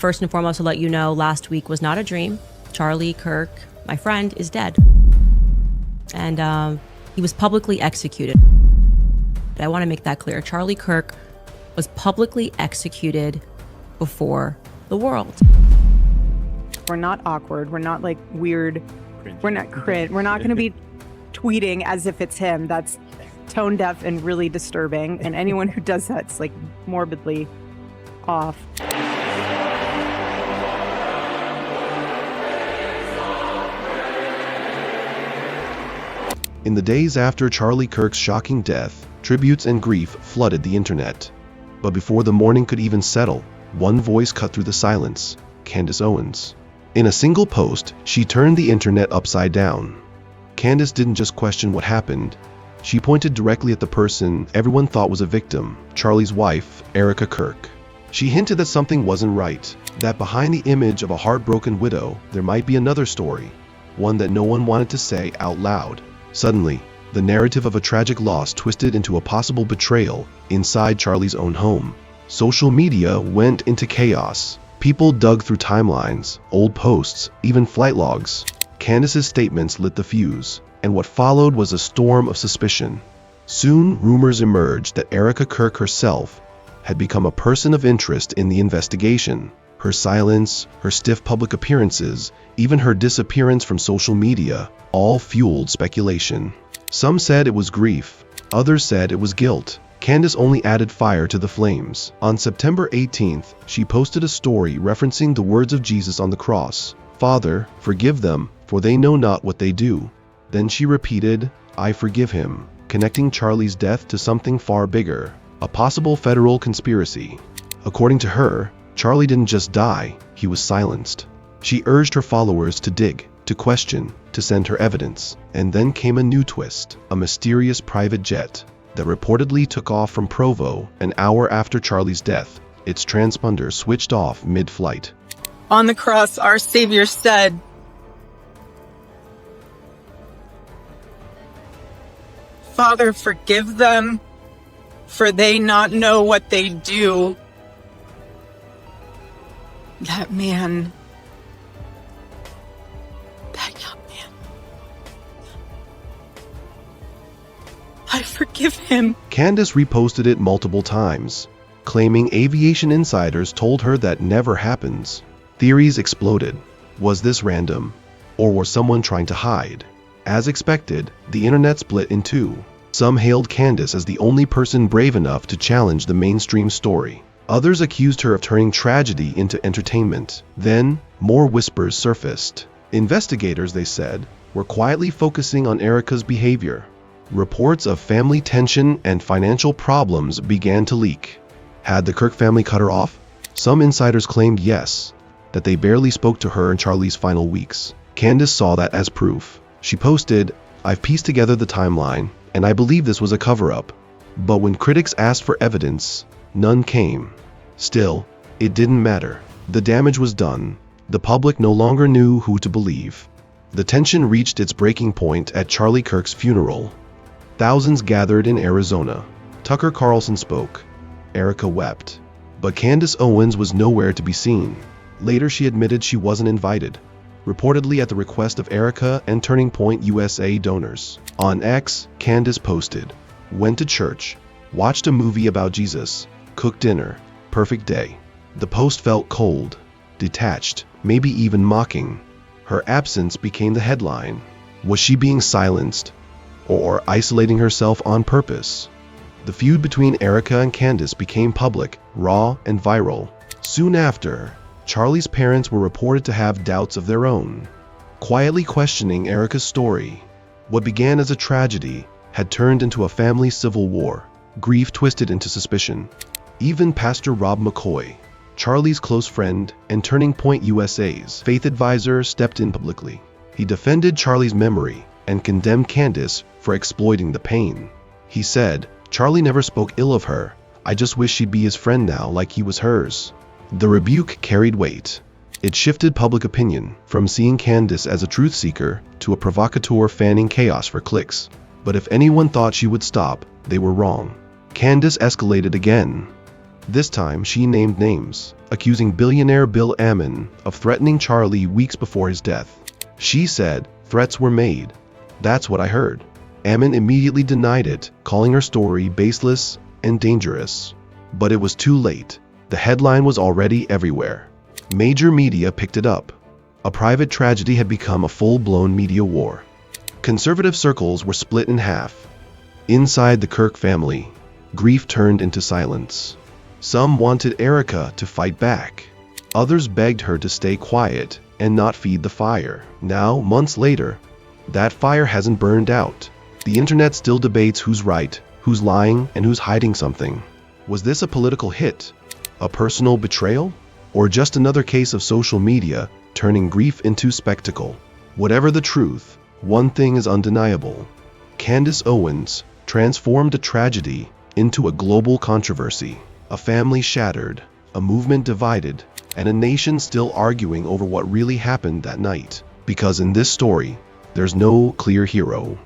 First and foremost, to let you know, last week was not a dream. Charlie Kirk, my friend, is dead. And he was publicly executed. I want to make that clear. Charlie Kirk was publicly executed before the world. We're not awkward. We're not like weird. Cringe. We're not cringe. We're not going to be tweeting as if it's him. That's tone deaf and really disturbing. And anyone who does that's like morbidly off. In the days after Charlie Kirk's shocking death, tributes and grief flooded the internet. But before the mourning could even settle, one voice cut through the silence: Candace Owens. In a single post, she turned the internet upside down. Candace didn't just question what happened. She pointed directly at the person everyone thought was a victim, Charlie's wife, Erika Kirk. She hinted that something wasn't right, that behind the image of a heartbroken widow, there might be another story, one that no one wanted to say out loud. Suddenly, the narrative of a tragic loss twisted into a possible betrayal inside Charlie's own home. Social media went into chaos. People dug through timelines, old posts, even flight logs. Candace's statements lit the fuse, and what followed was a storm of suspicion. Soon, rumors emerged that Erika Kirk herself had become a person of interest in the investigation. Her silence, her stiff public appearances, even her disappearance from social media, all fueled speculation. Some said it was grief, others said it was guilt. Candace only added fire to the flames. On September 18th, she posted a story referencing the words of Jesus on the cross: "Father, forgive them, for they know not what they do." Then she repeated, "I forgive him," connecting Charlie's death to something far bigger, a possible federal conspiracy. According to her, Charlie didn't just die, he was silenced. She urged her followers to dig, to question, to send her evidence. And then came a new twist: a mysterious private jet that reportedly took off from Provo an hour after Charlie's death. Its transponder switched off mid-flight. On the cross, our Savior said, "Father, forgive them, for they not know what they do." That young man, I forgive him. Candace reposted it multiple times, claiming aviation insiders told her that never happens. Theories exploded. Was this random? Or was someone trying to hide? As expected, the internet split in two. Some hailed Candace as the only person brave enough to challenge the mainstream story. Others accused her of turning tragedy into entertainment. Then, more whispers surfaced. Investigators, they said, were quietly focusing on Erika's behavior. Reports of family tension and financial problems began to leak. Had the Kirk family cut her off? Some insiders claimed yes, that they barely spoke to her in Charlie's final weeks. Candace saw that as proof. She posted, "I've pieced together the timeline, and I believe this was a cover-up." But when critics asked for evidence, none came. Still, it didn't matter. The damage was done. The public no longer knew who to believe. The tension reached its breaking point at Charlie Kirk's funeral. Thousands gathered in Arizona. Tucker Carlson spoke. Erika wept. But Candace Owens was nowhere to be seen. Later she admitted she wasn't invited, reportedly at the request of Erika and Turning Point USA donors. On X, Candace posted, "Went to church, watched a movie about Jesus, cooked dinner, perfect day." The post felt cold, detached, maybe even mocking. Her absence became the headline. Was she being silenced, or isolating herself on purpose? The feud between Erika and Candace became public, raw, and viral. Soon after, Charlie's parents were reported to have doubts of their own, quietly questioning Erika's story. What began as a tragedy had turned into a family civil war, grief twisted into suspicion. Even Pastor Rob McCoy, Charlie's close friend and Turning Point USA's faith advisor, stepped in publicly. He defended Charlie's memory and condemned Candace for exploiting the pain. He said, "Charlie never spoke ill of her. I just wish she'd be his friend now like he was hers." The rebuke carried weight. It shifted public opinion from seeing Candace as a truth seeker to a provocateur fanning chaos for clicks. But if anyone thought she would stop, they were wrong. Candace escalated again. This time, she named names, accusing billionaire Bill Ammon of threatening Charlie weeks before his death. She said, "Threats were made. That's what I heard." Ammon immediately denied it, calling her story baseless and dangerous. But it was too late. The headline was already everywhere. Major media picked it up. A private tragedy had become a full-blown media war. Conservative circles were split in half. Inside the Kirk family, grief turned into silence. Some wanted Erika to fight back. Others begged her to stay quiet and not feed the fire. Now, months later, that fire hasn't burned out. The internet still debates who's right, who's lying, and who's hiding something. Was this a political hit? A personal betrayal? Or just another case of social media turning grief into spectacle? Whatever the truth, one thing is undeniable. Candace Owens transformed a tragedy into a global controversy. A family shattered, a movement divided, and a nation still arguing over what really happened that night. Because in this story, there's no clear hero.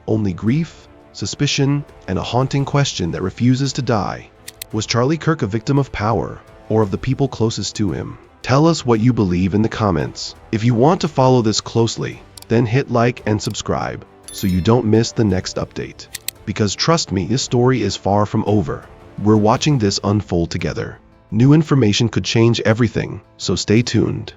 Only grief, suspicion, and a haunting question that refuses to die. Was Charlie Kirk a victim of power, or of the people closest to him? Tell us what you believe in the comments. If you want to follow this closely, then hit like and subscribe so you don't miss the next update. Because trust me, this story is far from over. We're watching this unfold together. New information could change everything, so stay tuned.